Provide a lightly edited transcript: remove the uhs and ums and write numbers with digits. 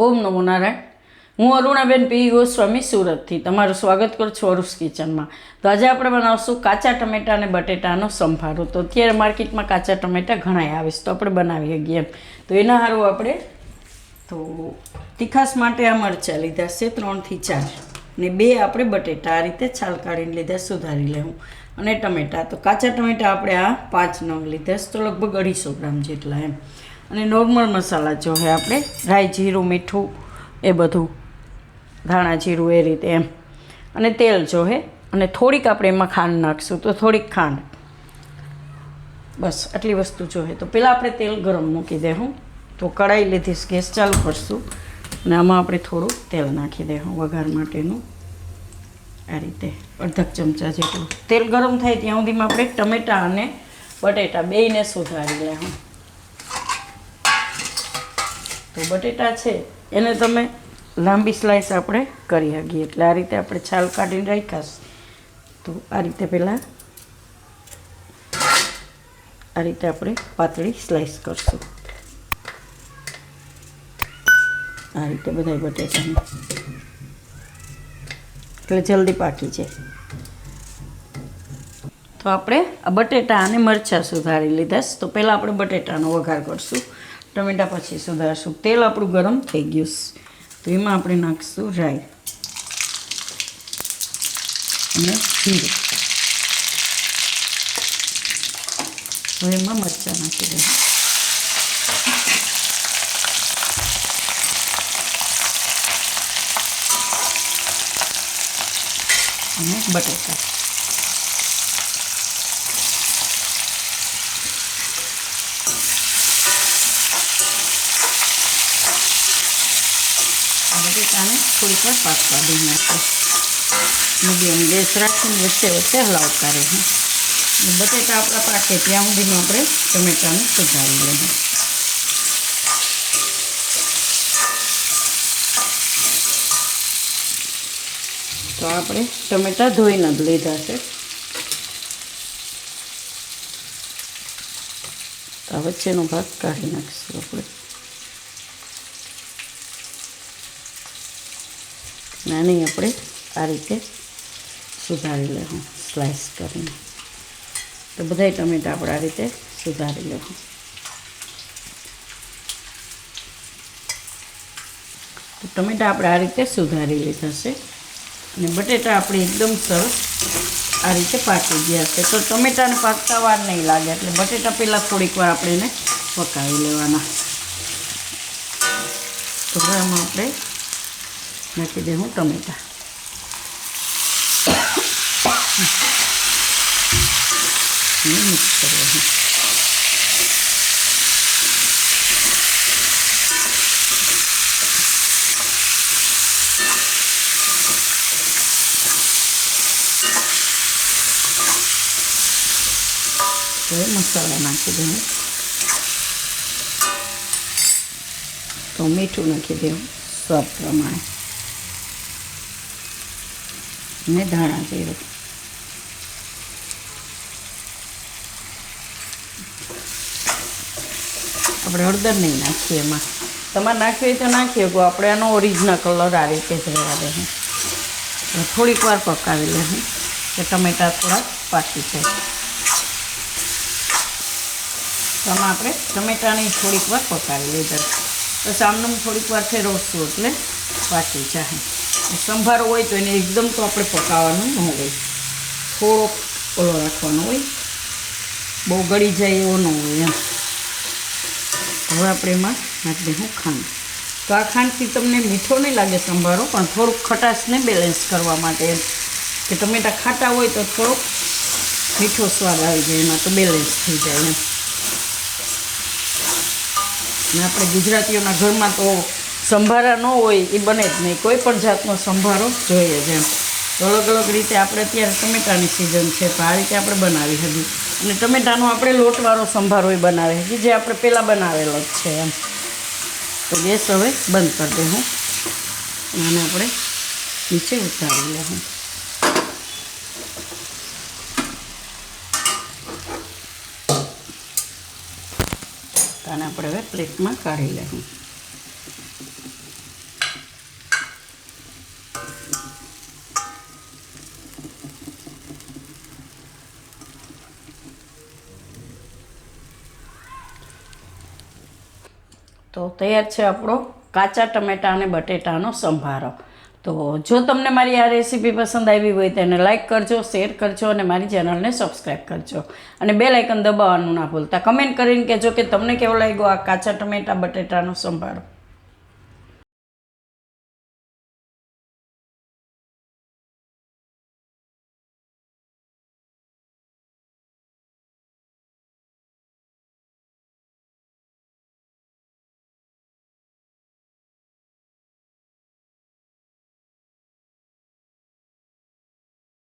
ઓમ નમો નારાયણ. હું અરુણાબેન પી ગોસ્વામી સુરતથી તમારું સ્વાગત કરું છું અરુસ કિચનમાં. તો આજે આપણે બનાવશું કાચા ટમેટા અને બટેટાનો સંભારો. તો અત્યારે માર્કેટમાં કાચા ટમેટા ઘણાય આવે છે, તો આપણે બનાવી શકીએ એમ. તો એના સારું આપણે તો તીખાસ માટે આ મરચાં લીધા છે 3 થી 4 ને 2 આપણે બટેટા આ રીતે છાલ કાઢીને લીધા, સુધારી લેવું. અને ટમેટા તો કાચા ટમેટા આપણે આ 5 નંગ લીધા છે, તો લગભગ 250 ગ્રામ જેટલા એમ. અને નોર્મલ મસાલા જો હે આપણે રાઈ, જીરું, મીઠું એ બધું, ધાણા જીરું એ રીતે એમ. અને તેલ જો હે, અને થોડીક આપણે એમાં ખાંડ નાખીશું, તો થોડીક ખાંડ, બસ આટલી વસ્તુ જો હે. તો પહેલાં આપણે તેલ ગરમ મૂકી દેવું. તો કઢાઈ લીધીશ, ગેસ ચાલુ કરશું અને આમાં આપણે થોડું તેલ નાખી દેવું વઘાર માટેનું. આ રીતે અડધા ચમચા જેટલું તેલ ગરમ થાય ત્યાં સુધીમાં આપણે ટમેટાં અને બટેટા બેયને સુધારી લેવું. તો બટેટા છે એને તમે લાંબી સ્લાઈસ આપણે કરી શકીએ, એટલે આ રીતે આપણે છાલ કાઢીને રાખ્યા. તો આ રીતે પહેલાં આ રીતે આપણે પાતળી સ્લાઈસ કરશું. આ રીતે બધા બટેટાને, એટલે જલ્દી પાકી જાય. તો આપણે આ બટેટા અને મરચાં સુધારી લીધા. તો પહેલાં આપણે બટેટાનો વઘાર કરશું, ટમેટા પછી સુધારશું. તેલ આપણું ગરમ થઈ ગયું, તો એમાં આપણે નાખીશું રાઈ અને જીરું. હવે એમાં મરચાં નાખી દઈએ અને બટેટા. બટેટાને થોડીક વાર પાકવા દઈને આપણે મીડિયમ ગેસ રાખીને વચ્ચે વચ્ચે હલાવતા રહીએ. બટેટા આપણા પાકે ત્યાં સુધીમાં આપણે ટમેટાને સુધારી લઈએ. તો આપણે ટમેટા ધોઈને જ લીધા છે. તો વચ્ચેનો ભાગ કાઢી નાખીશું આપણે. નાની આપણે આ રીતે સુધારી લેવું સ્લાઈસ કરીને. તો બધાય ટમેટા આપણે આ રીતે સુધારી લેવું. તો ટમેટા આપણે આ રીતે સુધારી લીધા છે અને બટેટા આપણે એકદમ સરસ આ રીતે પાકી ગયા છે. તો ટમેટાને પાકતા વાર નહીં લાગે, એટલે બટેટા પહેલાં થોડીક વાર આપણે એને પકાવી લેવાના. તો હવે આમાં આપણે નાખી દઉં ટમેટા. મિક્સ કરવાનું. હવે મસાલા નાખી દઉં. તો મીઠું નાખી દઉં સ્વાદ પ્રમાણે ને ધાણા જીરું. આપણે હળદર નહીં નાખીએ એમાં, તમારે નાખવી હોય તો નાખીએ. આપણે આનો ઓરિજિનલ કલર આ રીતે જ રહેવા દે. થોડીક વાર પકાવી લેવું કે ટમેટા થોડા પાકી જાય. તો આમાં આપણે ટમેટાને થોડીક વાર પકાવી લીધા. તો સામનું થોડીક વાર ફેરવશું એટલે પાકી જાય. સંભારો હોય તો એને એકદમ તો આપણે પકાવવાનું ન હોય, થોડોક ઓલો રાખવાનો હોય, બહુ ગળી જાય એવો ન હોય એમ. હવે આપણે એમાં નાખી દઈશું ખાંડ. તો આ ખાંડથી તમને મીઠો નહીં લાગે સંભારો, પણ થોડુંક ખટાશને બેલેન્સ કરવા માટે એમ, કે ટમેટા ખાટા હોય તો થોડોક મીઠો સ્વાદ આવી જાય એમાં, તો બેલેન્સ થઈ જાય એમ. અને આપણે ગુજરાતીઓના ઘરમાં તો સંભારા ન હોય એ બને જ નહીં. કોઈ પણ જાતનો સંભારો જોઈએ જ એમ. તો અલગ અલગ રીતે આપણે અત્યારે ટમેટાની સિઝન છે, તો આ રીતે આપણે બનાવી હતી. અને ટમેટાનો આપણે લોટવાળો સંભારો એ બનાવી હતી, જે આપણે પહેલાં બનાવેલો જ છે એમ. તો ગેસ હવે બંધ કરી દઉં અને આપણે નીચે ઉતારી લેવું. આને આપણે હવે પ્લેટમાં કાઢી લેવું. તો તૈયાર છે આપણો કાચા ટમેટા અને બટેટાનો સંભારો. તો જો તમને મારી આ રેસીપી પસંદ આવી હોય તો એને લાઇક કરજો, શેર કરજો અને મારી ચેનલને સબસ્ક્રાઈબ કરજો અને બેલ આઇકન દબાવવાનું ના ભૂલતા. કમેન્ટ કરીને કહેજો કે તમને કેવો લાગ્યો આ કાચા ટમેટા બટેટાનો સંભારો.